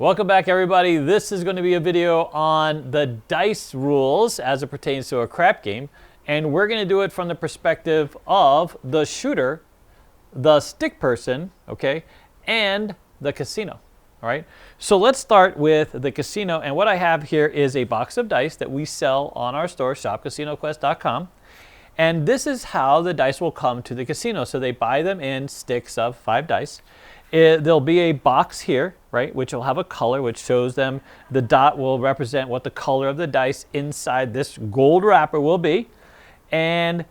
Welcome back, everybody. This is going to be a video on the dice rules as it pertains to a crap game. And we're going to do it from the perspective of the shooter, the stick person, okay, and the casino, all right? So let's start with the casino. And what I have here is a box of dice that we sell on our store, shopcasinoquest.com. And this is how the dice will come to the casino. So they buy them in sticks of 5 dice. There'll be a box here, right, which will have a color, which shows them the dot will represent what the color of the dice inside this gold wrapper will be. And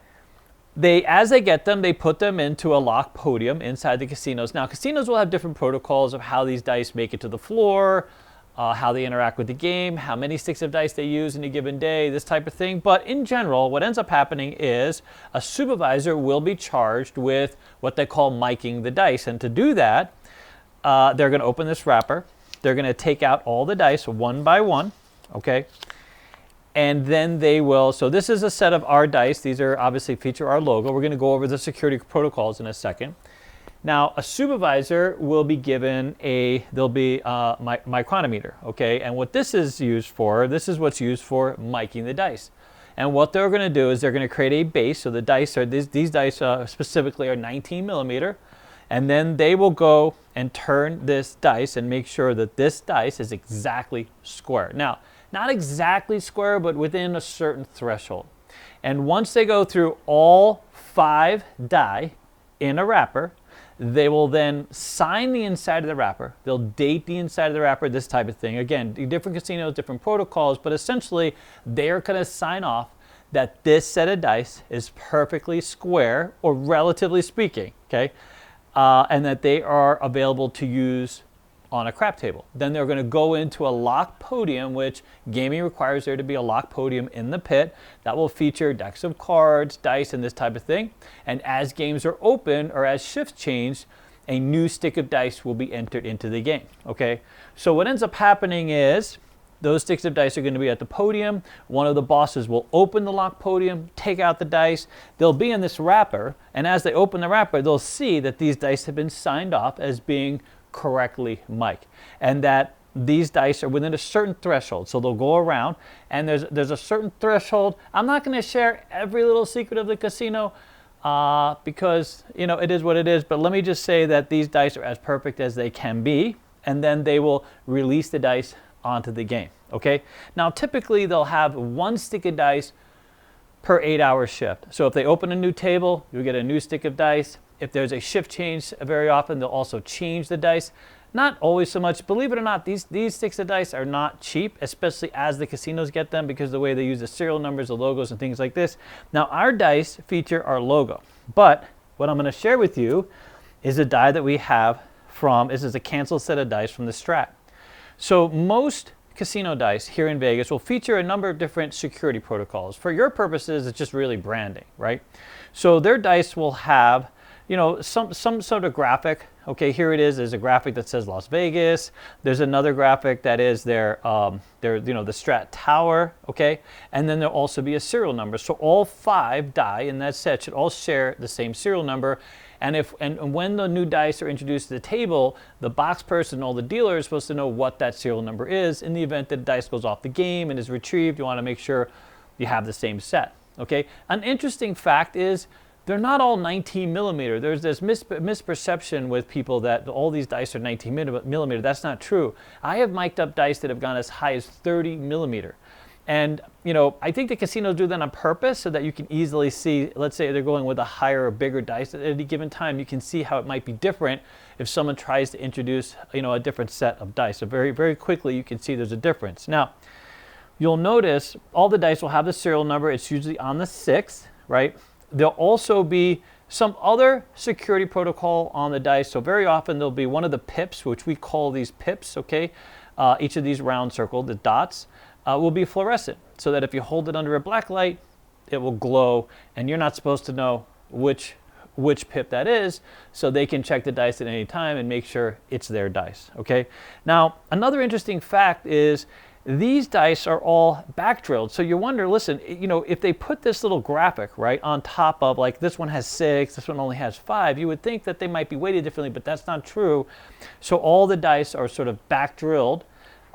as they get them, they put them into a locked podium inside the casinos. Now, casinos will have different protocols of how these dice make it to the floor, how they interact with the game, how many sticks of dice they use in a given day, this type of thing. But in general, what ends up happening is a supervisor will be charged with what they call miking the dice. And to do that, they're going to open this wrapper. They're going to take out all the dice one by one, okay? And then they will, so this is a set of our dice. These are obviously feature our logo. We're going to go over the security protocols in a second. Now, a supervisor will be given there'll be a micrometer, okay? And what this is used for, this is what's used for miking the dice. And what they're going to do is they're going to create a base. So the dice are, these dice specifically are 19 millimeter. And then they will go and turn this dice and make sure that this dice is exactly square. Now, not exactly square, but within a certain threshold. And once they go through all 5 die in a wrapper, they will then sign the inside of the wrapper. They'll date the inside of the wrapper, this type of thing. Again, different casinos, different protocols, but essentially they're going to sign off that this set of dice is perfectly square, or relatively speaking, okay? And that they are available to use on a crap table. Then they're going to go into a locked podium, which gaming requires there to be a locked podium in the pit that will feature decks of cards, dice, and this type of thing. And as games are open or as shifts change, a new stick of dice will be entered into the game. Okay, so what ends up happening is those sticks of dice are going to be at the podium. One of the bosses will open the locked podium, take out the dice. They'll be in this wrapper, and as they open the wrapper, they'll see that these dice have been signed off as being correctly mic'd, and that these dice are within a certain threshold. So they'll go around, and there's a certain threshold. I'm not going to share every little secret of the casino because, you know, it is what it is, but let me just say that these dice are as perfect as they can be, and then they will release the dice onto the game. Okay, now typically they'll have 1 stick of dice per 8-hour shift. So if they open a new table, you'll get a new stick of dice. If there's a shift change, very often they'll also change the dice. Not always so much. Believe it or not, these sticks of dice are not cheap, especially as the casinos get them, because the way they use the serial numbers, the logos, and things like this. Now, our dice feature our logo. But what I'm going to share with you is a die that we have from, this is a canceled set of dice from the Strat. So most casino dice here in Vegas will feature a number of different security protocols. For your purposes, it's just really branding, right? So their dice will have, you know, some sort of graphic. Okay, here it is. There's a graphic that says Las Vegas. There's another graphic that is their you know, the Strat Tower. Okay, and then there'll also be a serial number. So all 5 die in that set should all share the same serial number. And when the new dice are introduced to the table, the box person, all the dealer is supposed to know what that serial number is. In the event that the dice goes off the game and is retrieved, you want to make sure you have the same set. Okay, an interesting fact is, they're not all 19 millimeter. There's this misperception with people that all these dice are 19 millimeter. That's not true. I have mic'd up dice that have gone as high as 30 millimeter. And, you know, I think the casinos do that on purpose so that you can easily see, let's say they're going with a higher or bigger dice at any given time, you can see how it might be different if someone tries to introduce, you know, a different set of dice. So very, very quickly you can see there's a difference. Now, you'll notice all the dice will have the serial number. It's usually on the 6th, right? There'll also be some other security protocol on the dice. So very often there'll be one of the pips, which we call these pips, okay? Each of these round circle, the dots, will be fluorescent, so that if you hold it under a black light, it will glow, and you're not supposed to know which pip that is, so they can check the dice at any time and make sure it's their dice, okay? Now, another interesting fact is these dice are all back drilled. So you wonder, listen, you know, if they put this little graphic right on top of, like, this one has 6, this one only has 5, you would think that they might be weighted differently, but that's not true. So all the dice are sort of back drilled,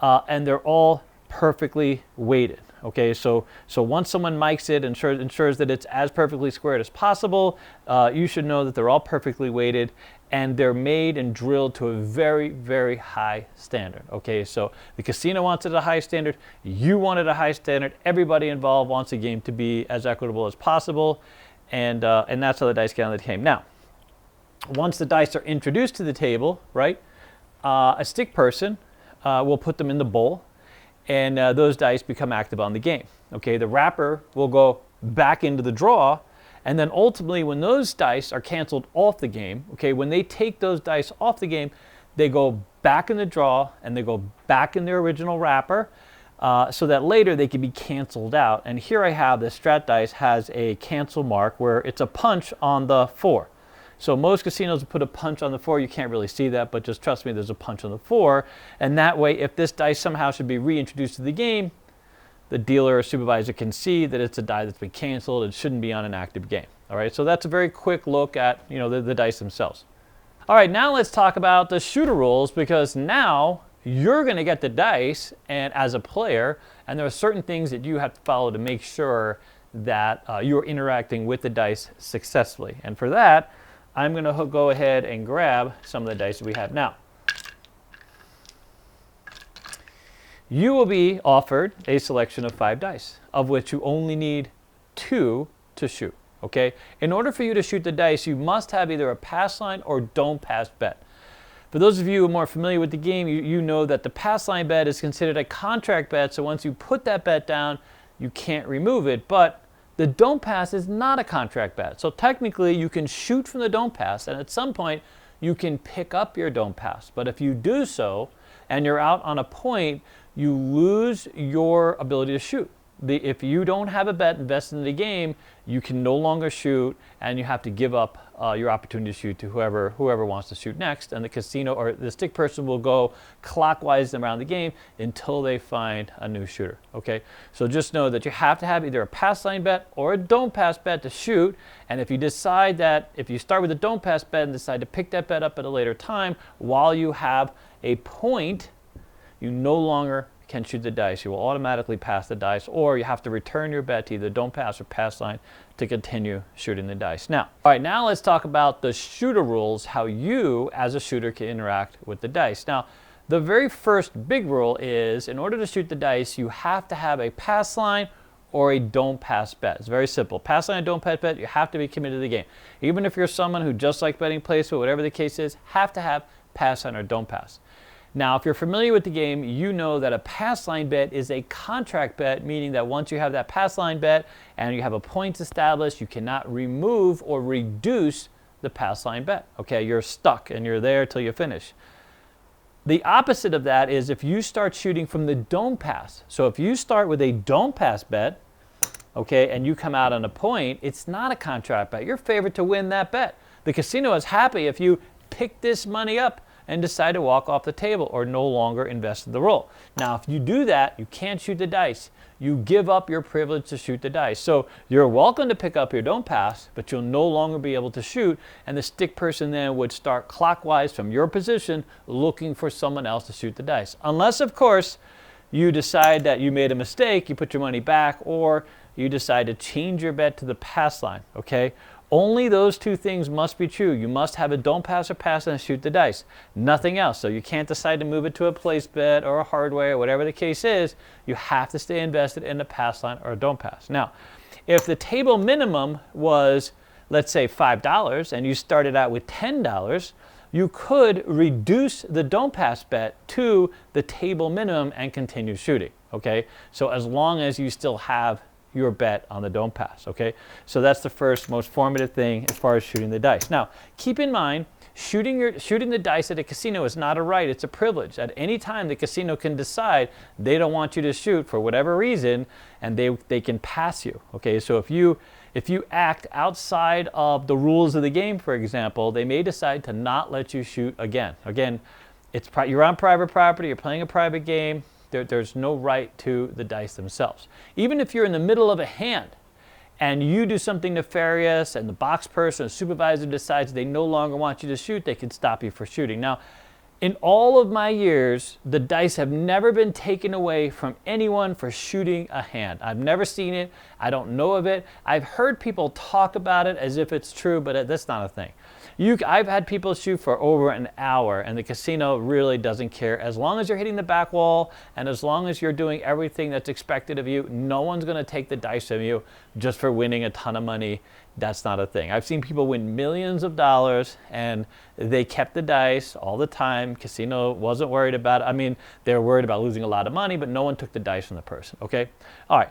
and they're all perfectly weighted. Okay, so once someone mics it and ensures that it's as perfectly squared as possible, you should know that they're all perfectly weighted, and they're made and drilled to a very, very high standard. Okay, so the casino wants it at a high standard, you want it at a high standard, everybody involved wants the game to be as equitable as possible, and that's how the dice gauntlet came. Now, once the dice are introduced to the table, right, a stick person will put them in the bowl, and those dice become active on the game. Okay, the wrapper will go back into the draw, and then ultimately when those dice are canceled off the game, okay, when they take those dice off the game, they go back in the draw and they go back in their original wrapper, so that later they can be canceled out. And here I have the strat dice has a cancel mark where it's a punch on the 4. So most casinos put a punch on the 4. You can't really see that, but just trust me, there's a punch on the 4. And that way, if this dice somehow should be reintroduced to the game, the dealer or supervisor can see that it's a die that's been canceled. It shouldn't be on an active game. All right, so that's a very quick look at, you know, the dice themselves. All right, now let's talk about the shooter rules, because now you're going to get the dice and as a player, and there are certain things that you have to follow to make sure that you're interacting with the dice successfully. And for that, I'm going to go ahead and grab some of the dice that we have now. You will be offered a selection of 5 dice, of which you only need 2 to shoot. Okay? In order for you to shoot the dice, you must have either a pass line or don't pass bet. For those of you who are more familiar with the game, you know that the pass line bet is considered a contract bet, so once you put that bet down, you can't remove it. But the don't pass is not a contract bet. So technically, you can shoot from the don't pass, and at some point, you can pick up your don't pass. But if you do so, and you're out on a point, you lose your ability to shoot. If you don't have a bet invested in the game, you can no longer shoot, and you have to give up your opportunity to shoot to whoever wants to shoot next. And the casino or the stick person will go clockwise around the game until they find a new shooter. Okay, so just know that you have to have either a pass line bet or a don't pass bet to shoot. And if you decide that, if you start with a don't pass bet and decide to pick that bet up at a later time while you have a point, you no longer can shoot the dice. You will automatically pass the dice, or you have to return your bet to either don't pass or pass line to continue shooting the dice. Now, all right, now let's talk about the shooter rules, how you as a shooter can interact with the dice. Now, the very first big rule is, in order to shoot the dice, you have to have a pass line or a don't pass bet. It's very simple. Pass line and don't pass bet, you have to be committed to the game. Even if you're someone who just likes betting placement, whatever the case is, have to have pass line or don't pass. Now, if you're familiar with the game, you know that a pass line bet is a contract bet, meaning that once you have that pass line bet and you have a point established, you cannot remove or reduce the pass line bet. Okay, you're stuck and you're there till you finish. The opposite of that is if you start shooting from the don't pass. So if you start with a don't pass bet, okay, and you come out on a point, it's not a contract bet. You're favored to win that bet. The casino is happy if you pick this money up and decide to walk off the table or no longer invest in the roll. Now, if you do that, you can't shoot the dice. You give up your privilege to shoot the dice. So you're welcome to pick up your don't pass, but you'll no longer be able to shoot, and the stick person then would start clockwise from your position looking for someone else to shoot the dice. Unless, of course, you decide that you made a mistake, you put your money back, or you decide to change your bet to the pass line, okay? Only those 2 things must be true. You must have a don't pass or pass and shoot the dice. Nothing else. So you can't decide to move it to a place bet or a hardware, or whatever the case is. You have to stay invested in a pass line or a don't pass. Now, if the table minimum was, let's say, $5 and you started out with $10, you could reduce the don't pass bet to the table minimum and continue shooting. Okay? So as long as you still have your bet on the don't pass, okay? So that's the first most formative thing as far as shooting the dice. Now, keep in mind, shooting the dice at a casino is not a right, it's a privilege. At any time, the casino can decide they don't want you to shoot for whatever reason, and they can pass you, okay? So if you act outside of the rules of the game, for example, they may decide to not let you shoot again. Again, you're on private property, you're playing a private game. There's no right to the dice themselves. Even if you're in the middle of a hand and you do something nefarious and the box person or supervisor decides they no longer want you to shoot, they can stop you for shooting. Now, in all of my years, the dice have never been taken away from anyone for shooting a hand. I've never seen it. I don't know of it. I've heard people talk about it as if it's true, but that's not a thing. I've had people shoot for over an hour, and the casino really doesn't care. As long as you're hitting the back wall and as long as you're doing everything that's expected of you, no one's going to take the dice from you just for winning a ton of money. That's not a thing. I've seen people win millions of dollars and they kept the dice all the time. Casino wasn't worried about it. I mean, they were worried about losing a lot of money, but no one took the dice from the person, okay? All right,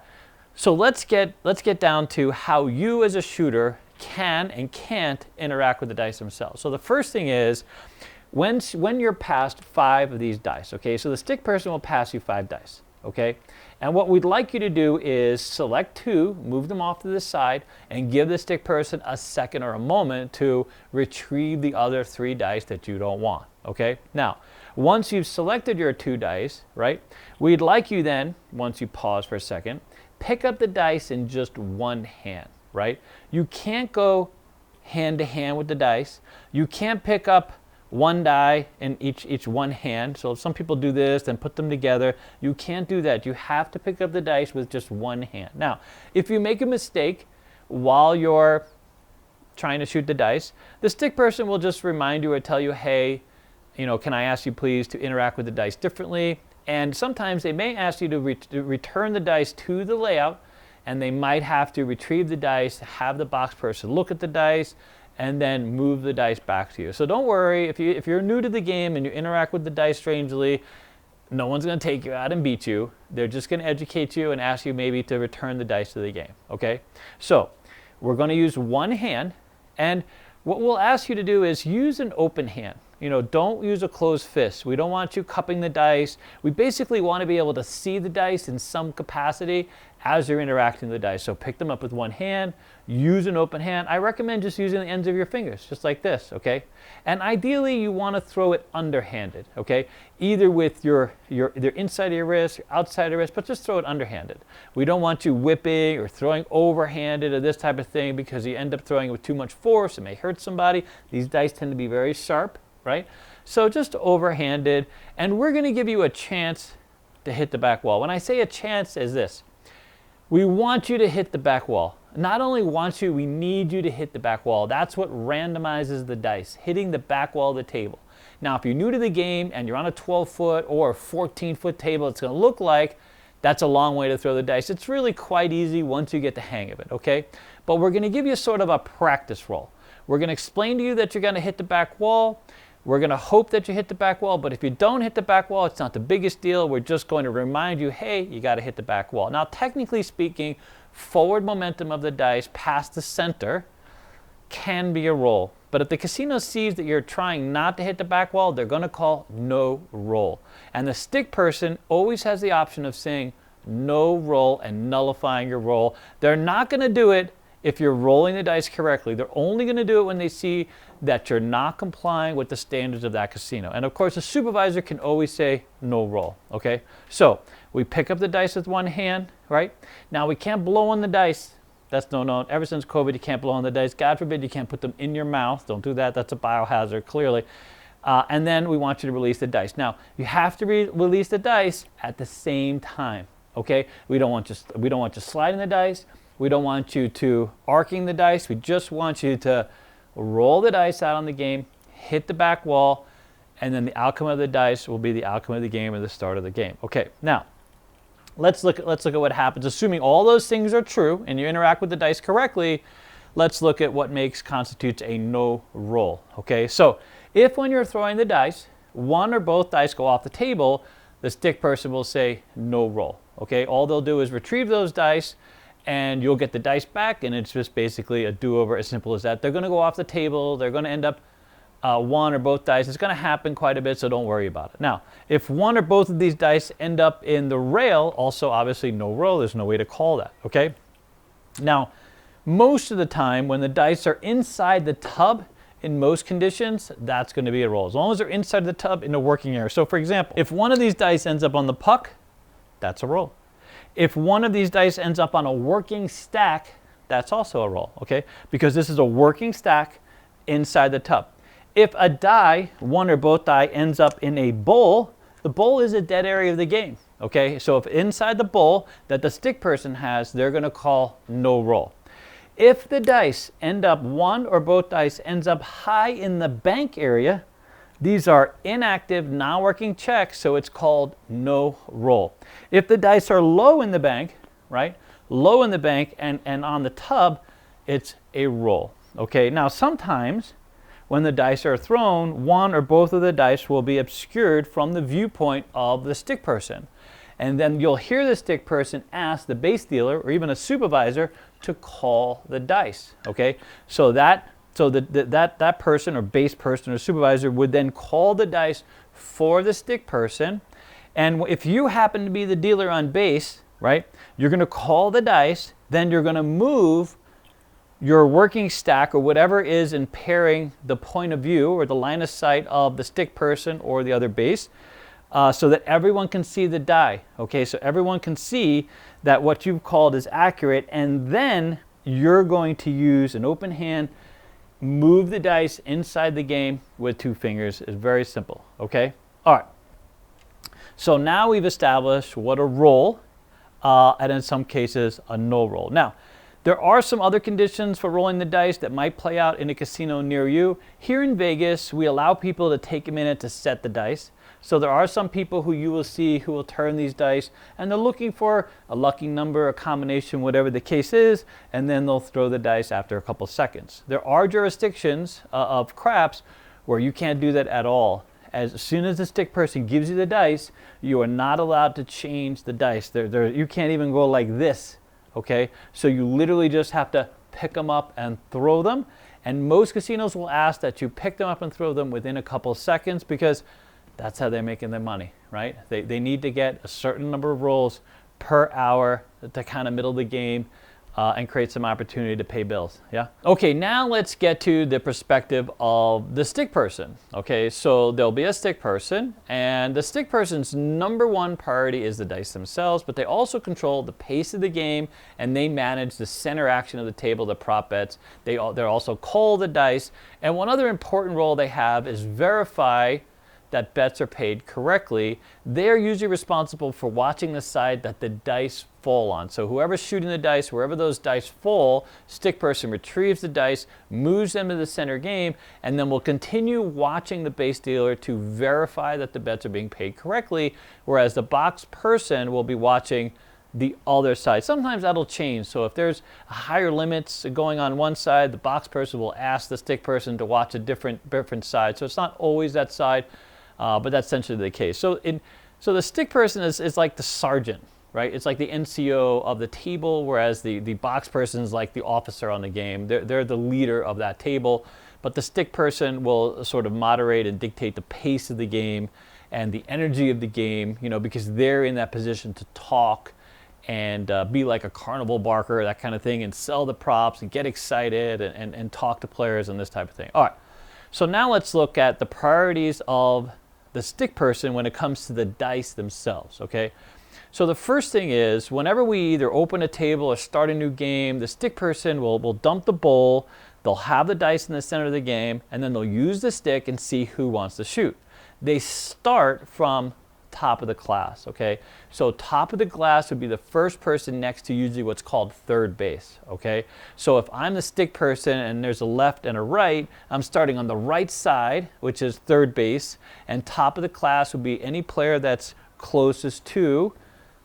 so let's get down to how you as a shooter can and can't interact with the dice themselves. So the first thing is when you're past 5 of these dice, okay, so the stick person will pass you 5 dice, okay? And what we'd like you to do is select 2, move them off to the side, and give the stick person a second or a moment to retrieve the other 3 dice that you don't want, okay? Now, once you've selected your 2 dice, right, we'd like you then, once you pause for a second, pick up the dice in just one hand, right? You can't go hand to hand with the dice. You can't pick up 1 die in each one hand. So if some people do this and put them together, you can't do that. You have to pick up the dice with just one hand. Now, if you make a mistake while you're trying to shoot the dice, the stick person will just remind you or tell you, hey, you know, can I ask you please to interact with the dice differently? And sometimes they may ask you to return the dice to the layout, and they might have to retrieve the dice, have the box person look at the dice, and then move the dice back to you. So don't worry, if you're new to the game and you interact with the dice strangely, no one's going to take you out and beat you. They're just going to educate you and ask you maybe to return the dice to the game, okay? So we're going to use one hand, and what we'll ask you to do is use an open hand. You know, don't use a closed fist. We don't want you cupping the dice. We basically want to be able to see the dice in some capacity as you're interacting with the dice. So pick them up with one hand, use an open hand. I recommend just using the ends of your fingers, just like this, okay? And ideally, you want to throw it underhanded, okay? Either with either inside of your wrist or outside of your wrist, but just throw it underhanded. We don't want you whipping or throwing overhanded or this type of thing because you end up throwing it with too much force. It may hurt somebody. These dice tend to be very sharp, right? So just overhanded, and we're going to give you a chance to hit the back wall. When I say a chance, is this. We want you to hit the back wall. Not only want you, we need you to hit the back wall. That's what randomizes the dice, hitting the back wall of the table. Now, if you're new to the game and you're on a 12-foot or a 14-foot table, it's going to look like that's a long way to throw the dice. It's really quite easy once you get the hang of it, okay? But we're going to give you sort of a practice roll. We're going to explain to you that you're going to hit the back wall. We're going to hope that you hit the back wall, but if you don't hit the back wall, it's not the biggest deal. We're just going to remind you, hey, you got to hit the back wall. Now, technically speaking, forward momentum of the dice past the center can be a roll. But if the casino sees that you're trying not to hit the back wall, they're going to call no roll. And the stick person always has the option of saying no roll and nullifying your roll. They're not going to do it if you're rolling the dice correctly. They're only going to do it when they see that you're not complying with the standards of that casino. And of course, the supervisor can always say no roll, okay? So we pick up the dice with one hand, right? Now we can't blow on the dice. That's no. Ever since COVID, you can't blow on the dice. God forbid you can't put them in your mouth. Don't do that. That's a biohazard, clearly. And then we want you to release the dice. Now, you have to release the dice at the same time, okay? We don't want you sliding the dice. We don't want you to arcing the dice. We just want you to roll the dice out on the game, hit the back wall, and then the outcome of the dice will be the outcome of the game or the start of the game. Okay, now let's look at what happens. Assuming all those things are true and you interact with the dice correctly, let's look at what constitutes a no roll. Okay, so if when you're throwing the dice, one or both dice go off the table, the stick person will say no roll. Okay, all they'll do is retrieve those dice, and you'll get the dice back, and it's just basically a do-over, as simple as that. They're going to go off the table. They're going to end up one or both dice. It's going to happen quite a bit, so don't worry about it. Now, if one or both of these dice end up in the rail, also obviously no roll. There's no way to call that, okay? Now, most of the time when the dice are inside the tub, in most conditions, that's going to be a roll. As long as they're inside the tub in the working area. So for example, if one of these dice ends up on the puck, that's a roll. If one of these dice ends up on a working stack, that's also a roll, okay? Because this is a working stack inside the tub. If a die, one or both die, ends up in a bowl, the bowl is a dead area of the game, okay? So if inside the bowl that the stick person has, they're going to call no roll. If the dice end up, one or both dice ends up high in the bank area, these are inactive, non-working checks, so it's called no roll. If the dice are low in the bank, right, low in the bank and on the tub, it's a roll. Okay, now sometimes when the dice are thrown, one or both of the dice will be obscured from the viewpoint of the stick person. And then you'll hear the stick person ask the base dealer or even a supervisor to call the dice. Okay, so that person or base person or supervisor would then call the dice for the stick person. And if you happen to be the dealer on base, right, you're going to call the dice, then you're going to move your working stack or whatever is impairing the point of view or the line of sight of the stick person or the other base, so that everyone can see the die. Okay, so everyone can see that what you've called is accurate, and then you're going to use an open hand, move the dice inside the game with 2 fingers. It's very simple. Okay, all right. So now we've established what a roll, and in some cases a no roll. Now, there are some other conditions for rolling the dice that might play out in a casino near you. Here in Vegas, we allow people to take a minute to set the dice. So there are some people who you will see who will turn these dice, and they're looking for a lucky number, a combination, whatever the case is, and then they'll throw the dice after a couple seconds. There are jurisdictions of craps where you can't do that at all. As soon as the stick person gives you the dice, you are not allowed to change the dice. You can't even go like this, okay? So you literally just have to pick them up and throw them. And most casinos will ask that you pick them up and throw them within a couple seconds, because that's how they're making their money, right? They need to get a certain number of rolls per hour to kind of middle the game and create some opportunity to pay bills, yeah? Okay, now let's get to the perspective of the stick person. Okay, so there'll be a stick person, and the stick person's #1 priority is the dice themselves, but they also control the pace of the game, and they manage the center action of the table, the prop bets. They also call the dice, and one other important role they have is verify that bets are paid correctly. They're usually responsible for watching the side that the dice fall on. So whoever's shooting the dice, wherever those dice fall, stick person retrieves the dice, moves them to the center game, and then will continue watching the base dealer to verify that the bets are being paid correctly, whereas the box person will be watching the other side. Sometimes that'll change. So if there's higher limits going on one side, the box person will ask the stick person to watch a different side. So it's not always that side. But that's essentially the case. So the stick person is like the sergeant, right? It's like the NCO of the table, whereas the box person is like the officer on the game. They're the leader of that table, but the stick person will sort of moderate and dictate the pace of the game and the energy of the game, you know, because they're in that position to talk and be like a carnival barker, that kind of thing, and sell the props and get excited and talk to players and this type of thing. All right, so now let's look at the priorities of the stick person when it comes to the dice themselves, okay? So the first thing is, whenever we either open a table or start a new game, the stick person will dump the bowl, they'll have the dice in the center of the game, and then they'll use the stick and see who wants to shoot. They start from top of the class, okay? So top of the glass would be the first person next to usually what's called third base, okay? So if I'm the stick person and there's a left and a right, I'm starting on the right side, which is third base, and top of the class would be any player that's closest to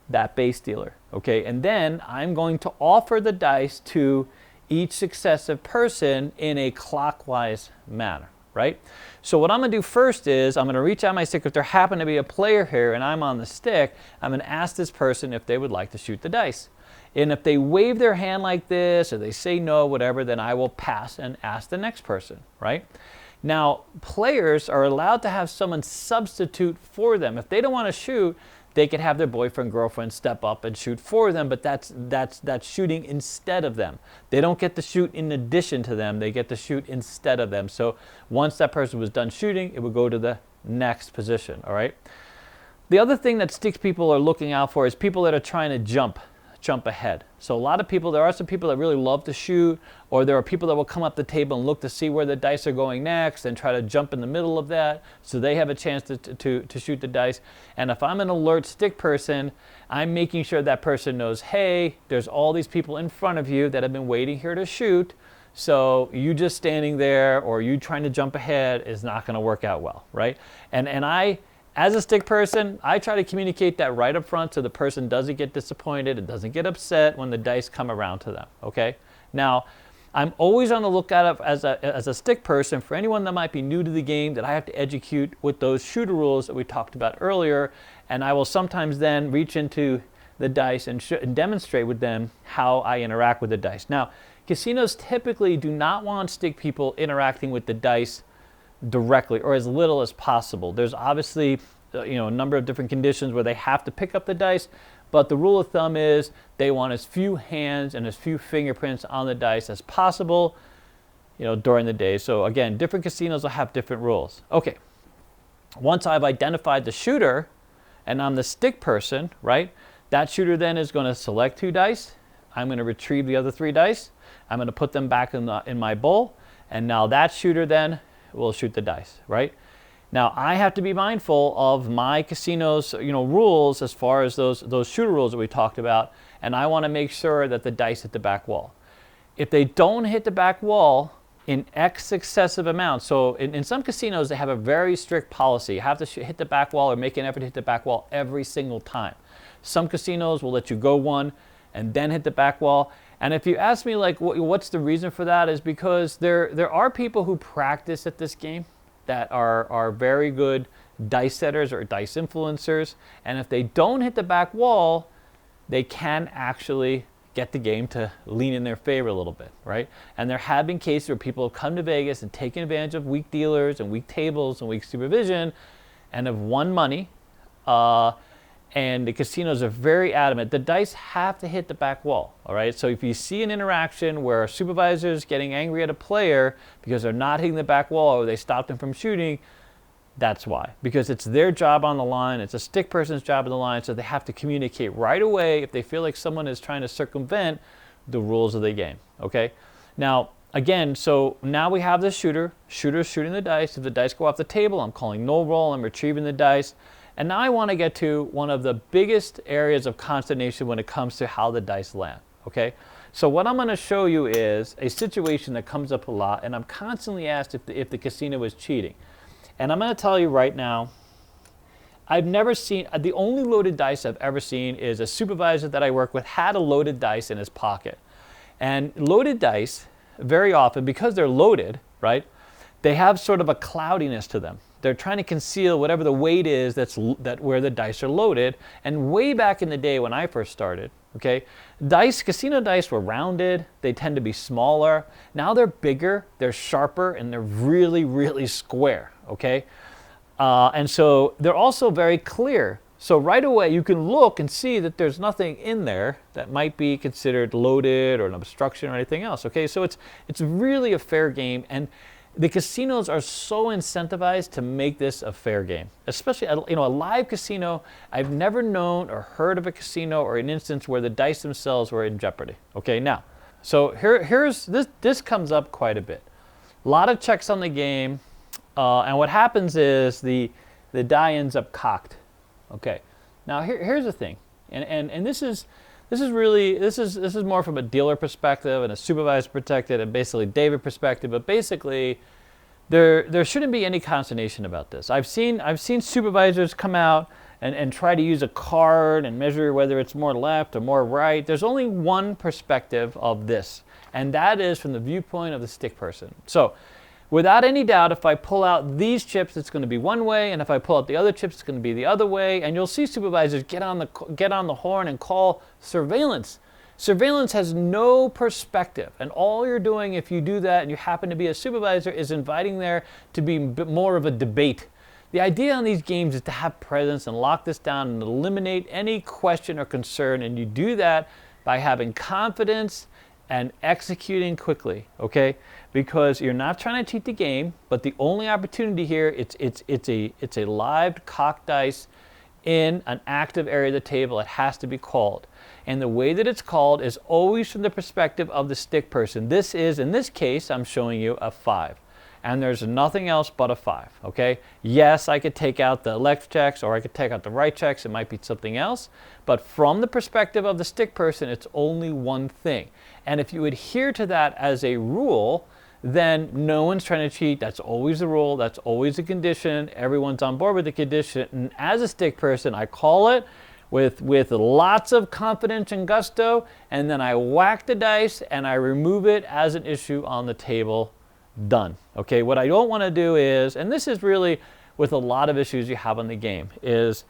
that base dealer, okay? And then I'm going to offer the dice to each successive person in a clockwise manner, right? So what I'm going to do first is I'm going to reach out my stick. If there happen to be a player here and I'm on the stick, I'm going to ask this person if they would like to shoot the dice. And if they wave their hand like this or they say no, whatever, then I will pass and ask the next person, right? Now, players are allowed to have someone substitute for them. If they don't want to shoot, they could have their boyfriend, girlfriend step up and shoot for them, but that's shooting instead of them. They don't get to shoot in addition to them. They get to shoot instead of them. So once that person was done shooting, it would go to the next position, all right? The other thing that sticks people are looking out for is people that are trying to jump ahead. So a lot of people, there are some people that really love to shoot, or there are people that will come up the table and look to see where the dice are going next and try to jump in the middle of that so they have a chance to shoot the dice. And if I'm an alert stick person, I'm making sure that person knows, hey, there's all these people in front of you that have been waiting here to shoot, so you just standing there or you trying to jump ahead is not going to work out well, right? And I, as a stick person, I try to communicate that right up front so the person doesn't get disappointed and doesn't get upset when the dice come around to them, okay? Now, I'm always on the lookout as a stick person for anyone that might be new to the game that I have to educate with those shooter rules that we talked about earlier, and I will sometimes then reach into the dice and demonstrate with them how I interact with the dice. Now, casinos typically do not want stick people interacting with the dice directly or as little as possible. There's obviously a number of different conditions where they have to pick up the dice, but the rule of thumb is they want as few hands and as few fingerprints on the dice as possible during the day. So again, different casinos will have different rules. Okay, once I've identified the shooter and I'm the stick person, right, that shooter then is going to select 2 dice. I'm going to retrieve the other 3 dice. I'm going to put them back in my bowl, and now that shooter then will shoot the dice, right? Now I have to be mindful of my casino's rules as far as those shooter rules that we talked about, and I want to make sure that the dice hit the back wall. If they don't hit the back wall in X excessive amounts, so in some casinos they have a very strict policy. You have to hit the back wall or make an effort to hit the back wall every single time. Some casinos will let you go 1 and then hit the back wall. And if you ask me, like, what's the reason for that, is because there are people who practice at this game that are very good dice setters or dice influencers. And if they don't hit the back wall, they can actually get the game to lean in their favor a little bit, right? And there have been cases where people have come to Vegas and taken advantage of weak dealers and weak tables and weak supervision and have won money. And the casinos are very adamant. The dice have to hit the back wall, all right? So if you see an interaction where a supervisor is getting angry at a player because they're not hitting the back wall or they stopped them from shooting, that's why. Because it's their job on the line. It's a stick person's job on the line, so they have to communicate right away if they feel like someone is trying to circumvent the rules of the game, okay? Now, again, so now we have the shooter. Shooter's shooting the dice. If the dice go off the table, I'm calling no roll. I'm retrieving the dice. And now I want to get to one of the biggest areas of consternation when it comes to how the dice land, okay? So what I'm going to show you is a situation that comes up a lot, and I'm constantly asked if the casino is cheating. And I'm going to tell you right now, I've never seen, the only loaded dice I've ever seen is a supervisor that I work with had a loaded dice in his pocket. And loaded dice, very often, because they're loaded, right, they have sort of a cloudiness to them. They're trying to conceal whatever the weight is where the dice are loaded. And way back in the day when I first started, okay, casino dice were rounded. They tend to be smaller. Now they're bigger, they're sharper, and they're really, really square, okay? And so they're also very clear. So right away you can look and see that there's nothing in there that might be considered loaded or an obstruction or anything else, okay? So it's really a fair game, and the casinos are so incentivized to make this a fair game, especially a live casino. I've never known or heard of a casino or an instance where the dice themselves were in jeopardy. Okay, now, so here's this. This comes up quite a bit. A lot of checks on the game, and what happens is the die ends up cocked. Okay, now here's the thing, and this is more from a dealer perspective and a supervisor perspective and basically David perspective, but basically there shouldn't be any consternation about this. I've seen supervisors come out and try to use a card and measure whether it's more left or more right. There's only one perspective of this, and that is from the viewpoint of the stick person. So without any doubt, if I pull out these chips, it's going to be one way, and if I pull out the other chips, it's going to be the other way. And you'll see supervisors get on the horn and call surveillance. Surveillance has no perspective, and all you're doing if you do that and you happen to be a supervisor is inviting there to be a bit more of a debate. The idea on these games is to have presence and lock this down and eliminate any question or concern, and you do that by having confidence and executing quickly, okay? Because you're not trying to cheat the game, but the only opportunity here, it's a live cocked dice. in an active area of the table, it has to be called. And the way that it's called is always from the perspective of the stick person. This is, in this case, I'm showing you a 5. And there's nothing else but a 5, okay? Yes, I could take out the left checks or I could take out the right checks. It might be something else. But from the perspective of the stick person, it's only one thing. And if you adhere to that as a rule, then no one's trying to cheat. That's always the rule. That's always the condition. Everyone's on board with the condition. And as a stick person, I call it with lots of confidence and gusto, and then I whack the dice and I remove it as an issue on the table. Done. Okay, what I don't want to do is, and this is really with a lot of issues you have on the game, is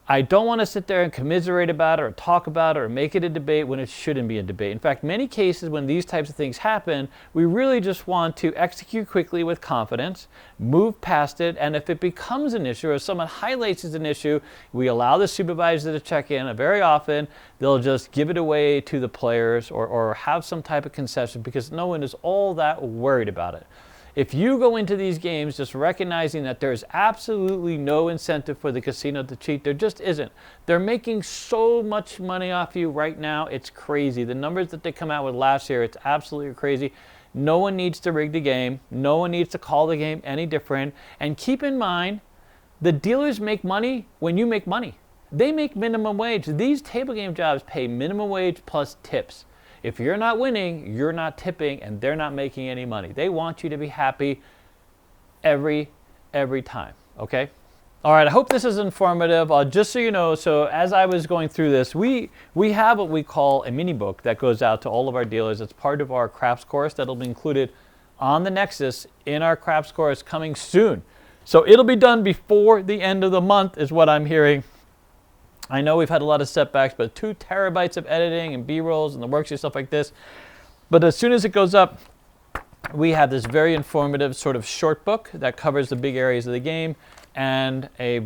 I don't want to sit there and commiserate about it or talk about it or make it a debate when it shouldn't be a debate. In fact, many cases when these types of things happen, we really just want to execute quickly with confidence, move past it, and if it becomes an issue or someone highlights as an issue, we allow the supervisor to check in, and very often they'll just give it away to the players or have some type of concession because no one is all that worried about it. If you go into these games just recognizing that there's absolutely no incentive for the casino to cheat, there just isn't. They're making so much money off you right now, it's crazy. The numbers that they come out with last year, it's absolutely crazy. No one needs to rig the game. No one needs to call the game any different. And keep in mind, the dealers make money when you make money. They make minimum wage. These table game jobs pay minimum wage plus tips. If you're not winning, you're not tipping, and they're not making any money. They want you to be happy every time, okay? All right, I hope this is informative. Just so you know, so as I was going through this, we have what we call a mini book that goes out to all of our dealers. It's part of our craps course that'll be included on the Nexus in our craps course coming soon. So it'll be done before the end of the month is what I'm hearing. I know we've had a lot of setbacks, but 2 terabytes of editing and B-rolls and the worksheet, stuff like this. But as soon as it goes up, we have this very informative sort of short book that covers the big areas of the game and a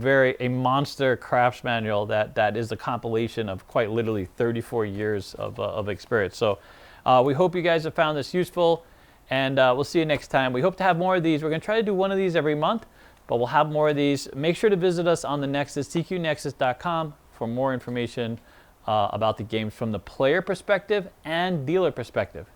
monster craps manual that is a compilation of quite literally 34 years of experience. So we hope you guys have found this useful, and we'll see you next time. We hope to have more of these. We're going to try to do one of these every month, but we'll have more of these. Make sure to visit us on the Nexus, tqnexus.com, for more information about the games from the player perspective and dealer perspective.